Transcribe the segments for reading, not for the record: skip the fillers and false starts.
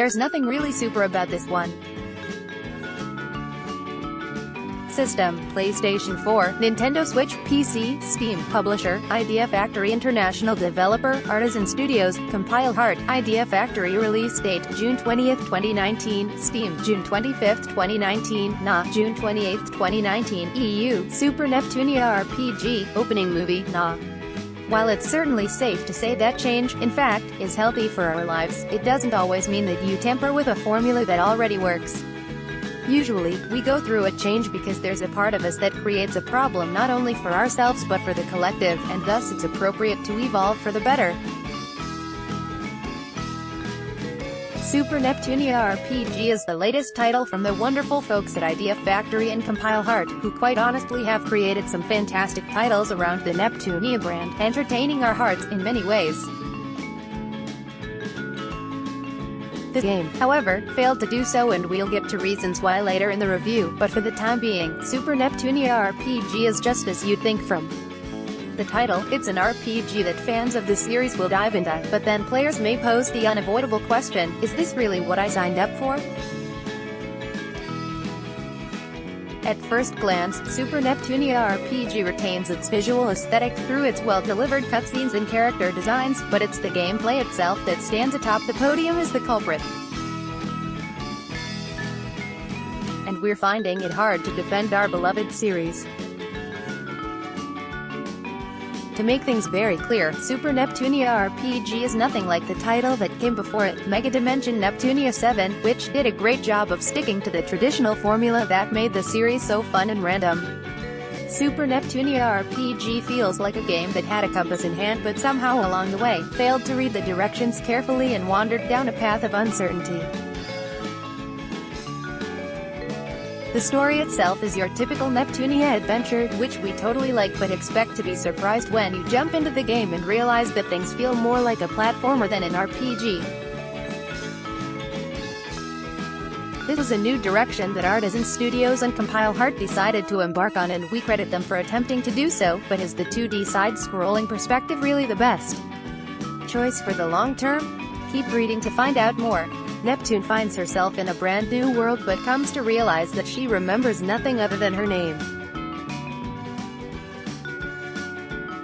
there's nothing really super about this one. System: PlayStation 4, Nintendo Switch, PC, Steam. Publisher: Idea Factory International Developer, Artisan Studios. Compile Heart, Idea Factory Release Date: June 20th, 2019. Steam: June 25th, 2019. NA: June 28th, 2019. EU: Super Neptunia RPG. Opening movie: NA. While it's certainly safe to say that change, in fact, is healthy for our lives, it doesn't always mean that you tamper with a formula that already works. Usually, we go through a change because there's a part of us that creates a problem not only for ourselves but for the collective, and thus it's appropriate to evolve for the better. Super Neptunia RPG is the latest title from the wonderful folks at Idea Factory and Compile Heart, who quite honestly have created some fantastic titles around the Neptunia brand, entertaining our hearts in many ways. The game, however, failed to do so, and we'll get to reasons why later in the review, but for the time being, Super Neptunia RPG is just as you'd think from the title. It's an RPG that fans of the series will dive into, but then players may pose the unavoidable question, is this really what I signed up for? At first glance, Super Neptunia RPG retains its visual aesthetic through its well-delivered cutscenes and character designs, but it's the gameplay itself that stands atop the podium as the culprit. And we're finding it hard to defend our beloved series. To make things very clear, Super Neptunia RPG is nothing like the title that came before it, Mega Dimension Neptunia 7, which did a great job of sticking to the traditional formula that made the series so fun and random. Super Neptunia RPG feels like a game that had a compass in hand but somehow along the way, failed to read the directions carefully and wandered down a path of uncertainty. The story itself is your typical Neptunia adventure, which we totally like but expect to be surprised when you jump into the game and realize that things feel more like a platformer than an RPG. This is a new direction that Artisan Studios and Compile Heart decided to embark on, and we credit them for attempting to do so, but is the 2D side-scrolling perspective really the best choice for the long term? Keep reading to find out more. Neptune finds herself in a brand new world but comes to realize that she remembers nothing other than her name.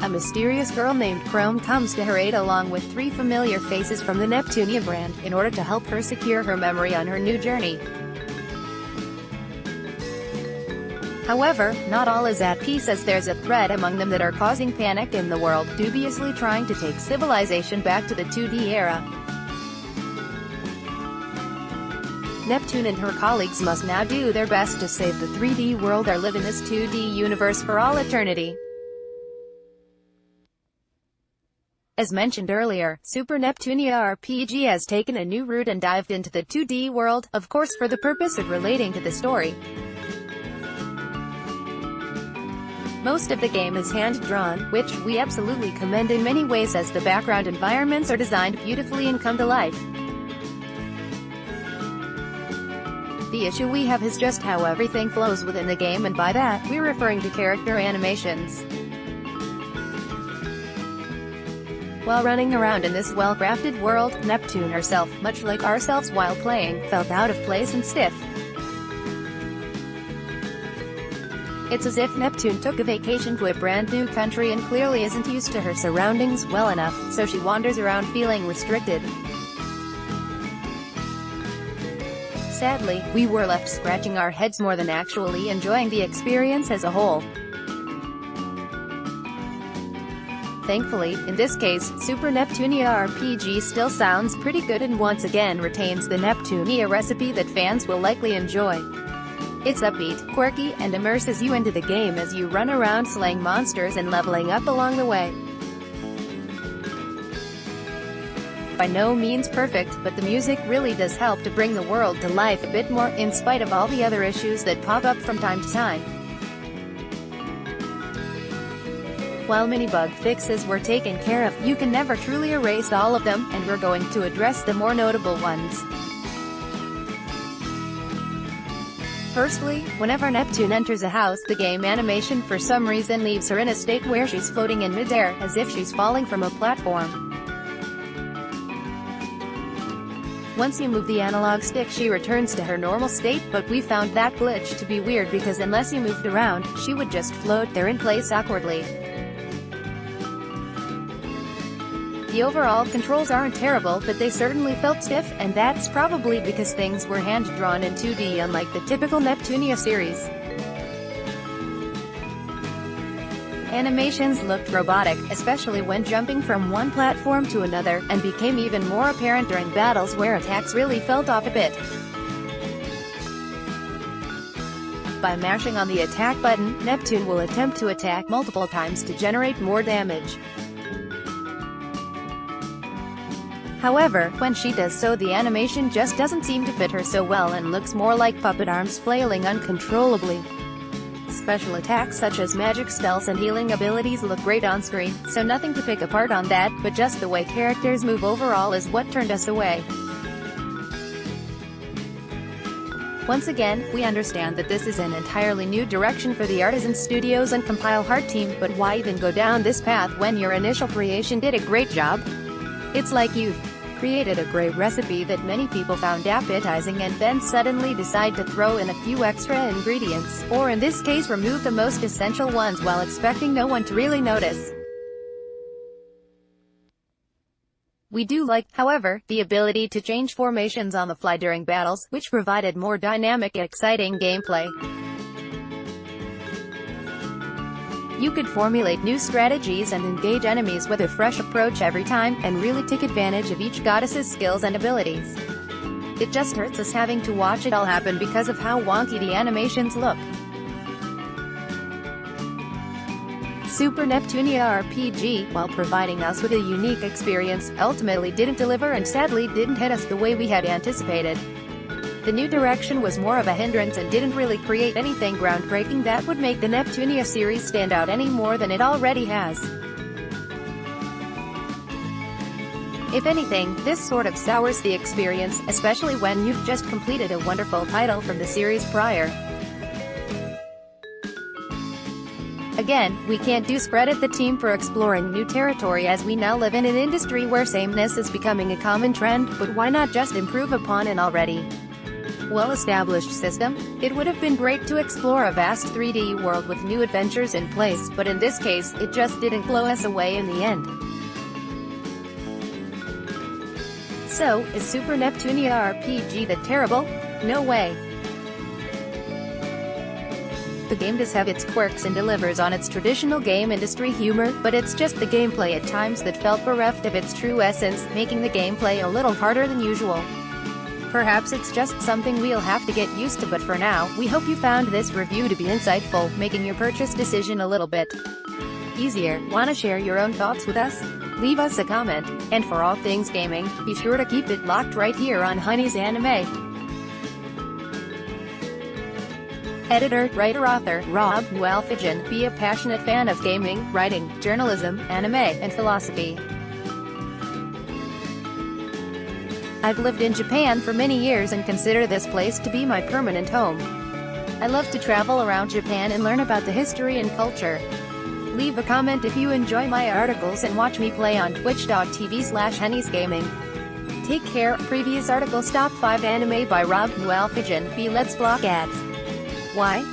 A mysterious girl named Chrome comes to her aid along with 3 familiar faces from the Neptunia brand, in order to help her secure her memory on her new journey. However, not all is at peace, as there's a threat among them that are causing panic in the world, dubiously trying to take civilization back to the 2D era. Neptune and her colleagues must now do their best to save the 3D world or live in this 2D universe for all eternity. As mentioned earlier, Super Neptunia RPG has taken a new route and dived into the 2D world, of course for the purpose of relating to the story. Most of the game is hand-drawn, which we absolutely commend in many ways, as the background environments are designed beautifully and come to life. The issue we have is just how everything flows within the game, and by that, we're referring to character animations. While running around in this well-crafted world, Neptune herself, much like ourselves while playing, felt out of place and stiff. It's as if Neptune took a vacation to a brand new country and clearly isn't used to her surroundings well enough, so she wanders around feeling restricted. Sadly, we were left scratching our heads more than actually enjoying the experience as a whole. Thankfully, in this case, Super Neptunia RPG still sounds pretty good and once again retains the Neptunia recipe that fans will likely enjoy. It's upbeat, quirky, and immerses you into the game as you run around slaying monsters and leveling up along the way. By no means perfect, but the music really does help to bring the world to life a bit more, in spite of all the other issues that pop up from time to time. While many bug fixes were taken care of, you can never truly erase all of them, and we're going to address the more notable ones. Firstly, whenever Neptune enters a house, the game animation for some reason leaves her in a state where she's floating in midair, as if she's falling from a platform. Once you move the analog stick, she returns to her normal state, but we found that glitch to be weird because unless you moved around, she would just float there in place awkwardly. The overall controls aren't terrible, but they certainly felt stiff, and that's probably because things were hand-drawn in 2D unlike the typical Neptunia series. Animations looked robotic, especially when jumping from one platform to another, and became even more apparent during battles where attacks really felt off a bit. By mashing on the attack button, Neptune will attempt to attack multiple times to generate more damage. However, when she does so, the animation just doesn't seem to fit her so well and looks more like puppet arms flailing uncontrollably. Special attacks such as magic spells and healing abilities look great on screen, so nothing to pick apart on that, but just the way characters move overall is what turned us away. Once again, we understand that this is an entirely new direction for the Artisan Studios and Compile Heart team, but why even go down this path when your initial creation did a great job? It's like you've created a great recipe that many people found appetizing and then suddenly decide to throw in a few extra ingredients, or in this case remove the most essential ones while expecting no one to really notice. We do like, however, the ability to change formations on the fly during battles, which provided more dynamic and exciting gameplay. You could formulate new strategies and engage enemies with a fresh approach every time, and really take advantage of each goddess's skills and abilities. It just hurts us having to watch it all happen because of how wonky the animations look. Super Neptunia RPG, while providing us with a unique experience, ultimately didn't deliver and sadly didn't hit us the way we had anticipated. The new direction was more of a hindrance and didn't really create anything groundbreaking that would make the Neptunia series stand out any more than it already has. If anything, this sort of sours the experience, especially when you've just completed a wonderful title from the series prior. Again, we can't discredit the team for exploring new territory as we now live in an industry where sameness is becoming a common trend, but why not just improve upon an already well-established system? It would have been great to explore a vast 3D world with new adventures in place, but in this case, it just didn't blow us away in the end. So, is Super Neptunia RPG that terrible? No way. The game does have its quirks and delivers on its traditional game industry humor, but it's just the gameplay at times that felt bereft of its true essence, making the gameplay a little harder than usual. Perhaps it's just something we'll have to get used to, but for now, we hope you found this review to be insightful, making your purchase decision a little bit easier. Wanna share your own thoughts with us? Leave us a comment. And for all things gaming, be sure to keep it locked right here on Honey's Anime. Editor, writer, author, Rob Nualfijan. Be a passionate fan of gaming, writing, journalism, anime, and philosophy. I've lived in Japan for many years and consider this place to be my permanent home. I love to travel around Japan and learn about the history and culture. Leave a comment if you enjoy my articles and watch me play on twitch.tv/Honey'sGaming. Take care. Previous articles: Top 5 Anime by Rob Nualfijan. B. Let's block ads. Why?